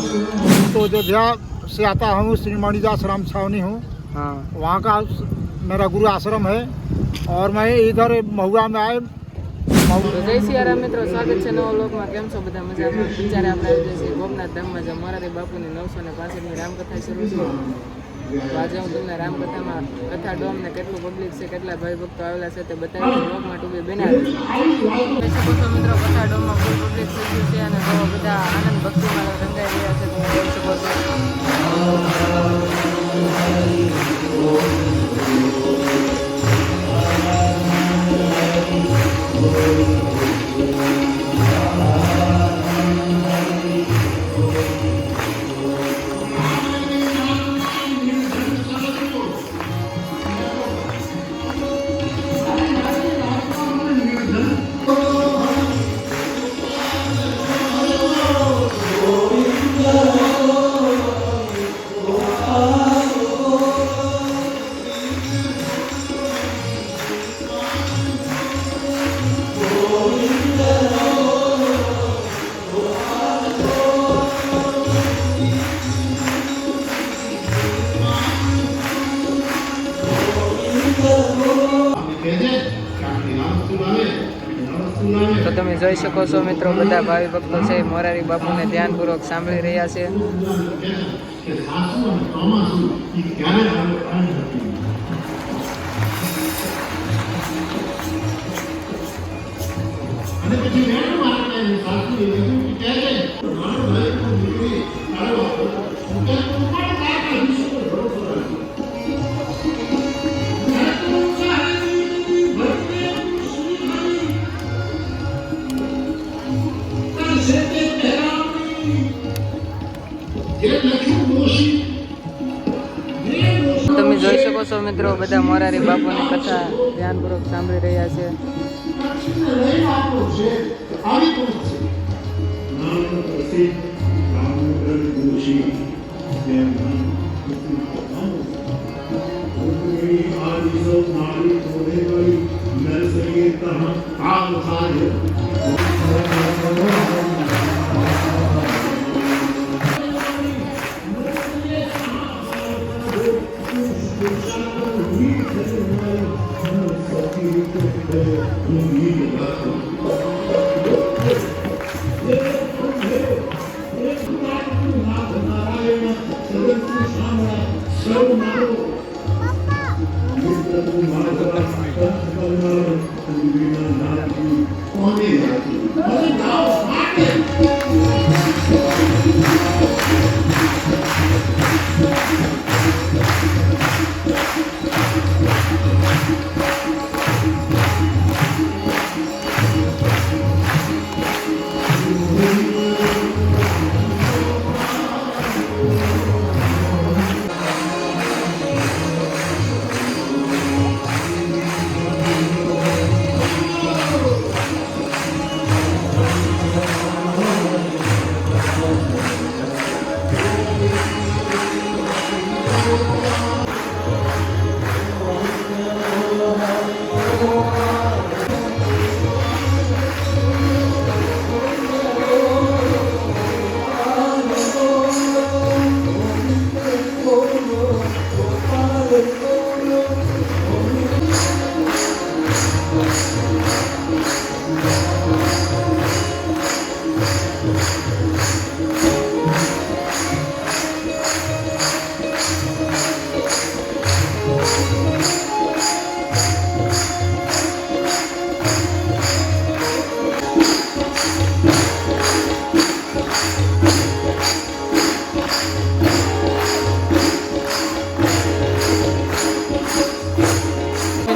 तो अयोध्या से आता हूँ, श्री मणिदास राम छावनी हूँ। हाँ। वहाँ का मेरा गुरु आश्रम है और मैं इधर महुआ में आए। तो जय सियाराम मित्रों, स्वागत है नवा व्लॉग में। केम छो बधा मजामां? बिचारे આપણે આવી જઈએ ગોપનાથ ધામમાં જે મોરારી બાપુની 965મી રામકથા શરૂ છે। તો આજે હું તમને રામકથામાં કથા ડોમ ને કેટલું પબ્લિક છે, કેટલા ભાઈ ભક્તો આવેલા છે તે બતાવીશ। વ્લોગમાં ટૂંકી બનાવી શકો મિત્રો, કથા ડોમમાં ફૂલ પબ્લિક થઈ ગયું છે અને બહુ બધા આનંદ ભક્તિમાં રંગાઈ રહ્યા છે। તમે જોઈ શકો છો। તો તમે જોઈ શકો છો મિત્રો, બધા ભાવિ ભક્તો છે મોરારી બાપુને ધ્યાનપૂર્વક સાંભળી રહ્યા છે। તમે જોઈ શકો છો મિત્રો, બધા મોરારી બાપુની કથા ધ્યાનપૂર્વક સાંભળી રહ્યા છે।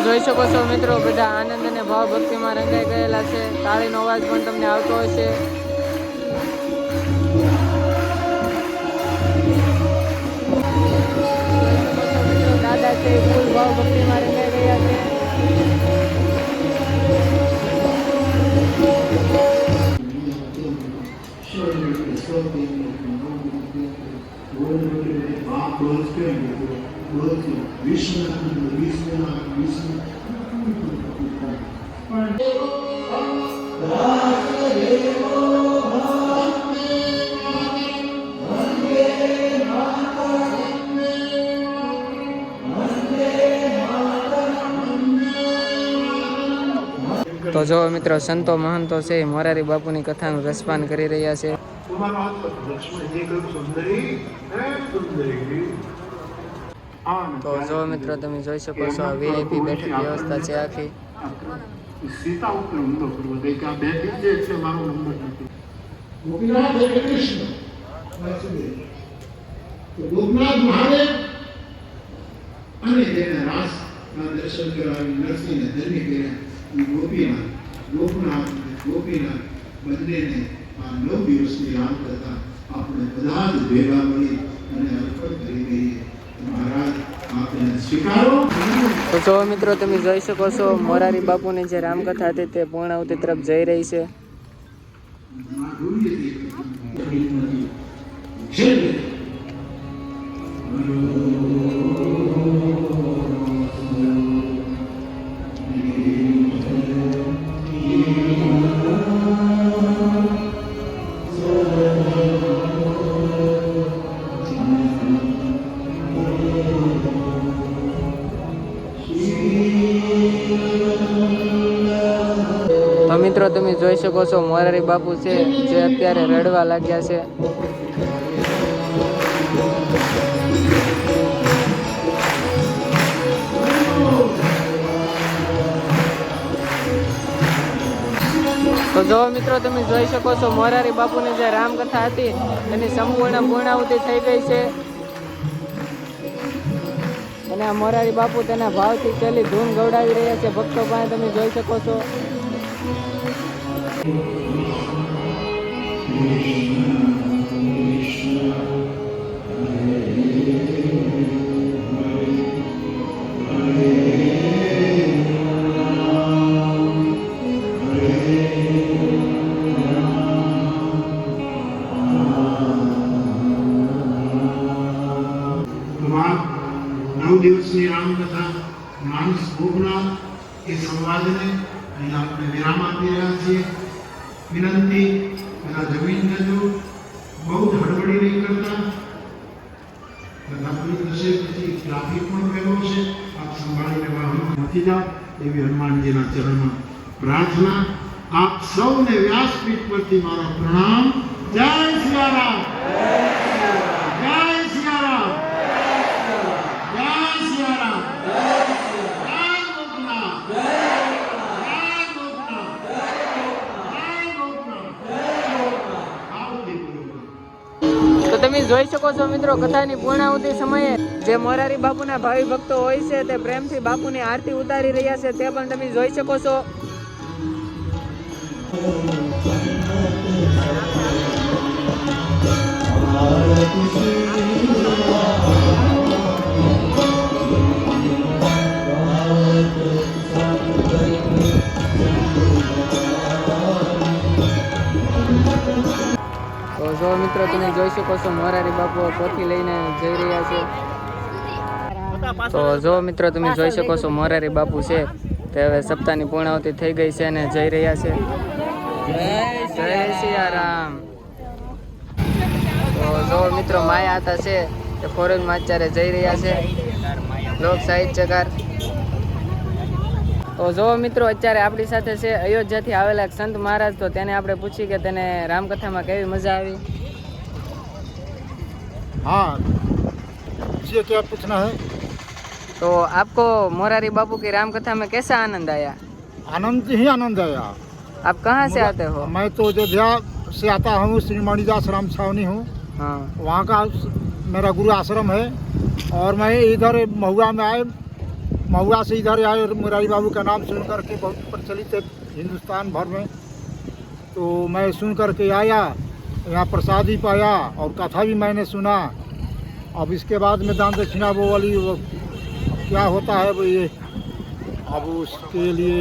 જોઈ શકો છો મિત્રો, બધા આનંદ અને ભાવ ભક્તિમાં રંગાઈ ગયેલા છે। તાળીનો અવાજ પણ તમને આવતો હશે। દાદા છે ફૂલ ભાવ ભક્તિમાં રંગાઈ ગયા છે। તો જો મિત્રો સંતો મહંતો છે એ મોરારી બાપુની કથાનું રસપાન કરી રહ્યા છે. તો જો મિત્રો તમે જોઈ શકો છો વીઆઈપી બેઠક વ્યવસ્થા છે આખી. સીતા ઉપર હુમલો કરવો દે કે આ બે છે એટલે મારો નંબર નથી. ગોપીનાથ એટલે કૃષ્ણ વાસુદેવ. તો ગોપનાથ મહાદેવ અને તેના રાસના દર્શન કરાવી નરસિંહને ધન્ય કર્યા. એ ગોપીનાથ બંનેને આ 9 દિવસની રામ કથા આપણે બધા જ ભેગા મળી અને અર્પણ કરી દઈએ. મહારાજ આપને સ્વીકારો. તો જો મિત્રો તમે જોઈ શકો છો મોરારી બાપુની જે રામકથા હતી તે પૂર્ણાહુતિ તરફ જઈ રહી છે. તો મિત્રો તમે જોઈ શકો છો મોરારી બાપુ છે જે અત્યારે રડવા લાગ્યા છે. તો જો મિત્રો તમે જોઈ શકો છો મોરારી બાપુની જે રામકથા હતી એની સંપૂર્ણ પૂર્ણાહુતિ થઈ ગઈ છે. અને આ મોરારી બાપુ તેના ભાવથી પેલી ધૂન ગવડાવી રહ્યા છે ભક્તો પાસે તમે જોઈ શકો છો. દિવસની રામકથા માનસ ભોગનાથ એ સંવાદને અહીં આપણે વિરામ આપી રહ્યા છીએ. વિનંતી બધા જમીન જજો, બહુ હડબડી નહીં કરતા. બધા પૂરી થશે પછી ટ્રાફિક પણ વહેલો છે. આપ સંભાળીને વાહન નથી જાઓ એવી હનુમાનજીના ચરણમાં પ્રાર્થના. આપ સૌને વ્યાસપીઠ પરથી મારા પ્રણામ. જય સિયારામ. જય સિયારામ. તો તમે જોઈ શકો છો મિત્રો કથાની પૂર્ણાહુતિ સમયે જે મોરારી બાપુના ભાવિ ભક્તો હોય છે તે પ્રેમથી બાપુની આરતી ઉતારી રહ્યા છે તે પણ તમે જોઈ શકો છો. તો જો મિત્રો તમે જોઈ શકો છો મોરારી બાપુ પોથી લઈને જઈ રહ્યા છે. તો જો મિત્રો તમે જોઈ શકો છો મોરારી બાપુ છે તે હવે સપ્તાહની પૂર્ણાહુતિ થઈ ગઈ છે અને જઈ રહ્યા છે. જય સિયારામ. તો જો મિત્રો માયા હતા છે તે ફોરેનમાં અત્યારે જઈ રહ્યા છે લોક સાહિત્યકાર. તો જો મિત્રો અત્યારે આપણી સાથે છે અયોધ્યાથી આવેલા એક સંત મહારાજ. તો તેને આપણે પૂછી કે તેને રામકથામાં કેવી મજા આવી. हाँ ये क्या पूछना है? तो आपको मोरारी बापू की रामकथा में कैसा आनंद आया? आनंद ही आनंद आया। आप कहाँ से आते हो? मैं तो अयोध्या से आता हूँ, श्री मणिदास राम छावनी हूँ। हाँ, वहाँ का मेरा गुरु आश्रम है और मैं इधर महुआ में आए, महुआ से इधर आए। मोरारी बाबू का नाम सुन करके बहुत प्रचलित है हिंदुस्तान भर में, तो मैं सुन करके आया, यहाँ प्रसादी पाया और कथा भी मैंने सुना। अब इसके बाद में दान दक्षिणा वो वाली वो क्या होता है वो ये, अब उसके लिए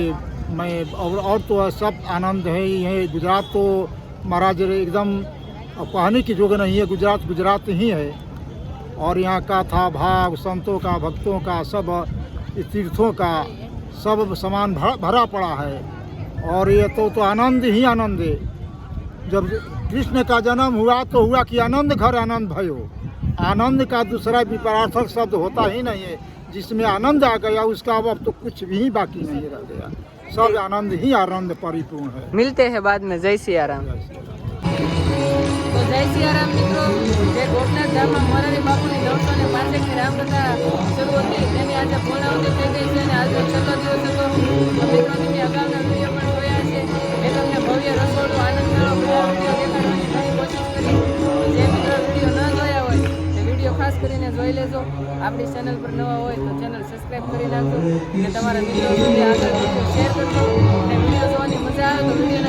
मैं और तो सब आनंद है ही है। गुजरात तो महाराज एकदम कहने की जोग नहीं है, गुजरात गुजरात ही है। और यहाँ का था भाव संतों का, भक्तों का, सब तीर्थों का सब सामान भरा पड़ा है। और ये तो आनंद ही आनंद है। जब कृष्ण का जन्म हुआ तो हुआ कि आनंद घर आनंद भयो। आनंद का दूसरा विपरार्थक शब्द होता ही नहीं है। जिसमें आनंद आ गया उसका अब तो कुछ भी बाकी नहीं रह गया। सब आनंद ही आनंद परिपूर्ण है। मिलते हैं बाद में। जय सिया राम। તો જય સિયારામ મિત્રો, જે ગોપનાથ ધામમાં મોરારી બાપુની 965મી રામકથા શરૂ હતી તેની આજે પૂર્ણાવતિ થઈ ગઈ છે અને આજે છેલ્લો દિવસ હતો. તો મિત્રો તમે અગાઉના વિડીયો પણ જોયા છે. મેં તમને ભવ્ય રસોડું આનંદ મેળો બધા વિડીયો દેખાડવાની ઘણી કોશિશ કરી. જે મિત્રો વિડીયો ન જોયા હોય તે વિડીયો ખાસ કરીને જોઈ લેજો. આપણી ચેનલ પર નવા હોય તો ચેનલ સબસ્ક્રાઈબ કરી નાખજો અને તમારા મિત્રો સુધી આગળ વિડીયો શેર કરજો અને વિડીયો જોવાની મજા આવે તો વિડીયો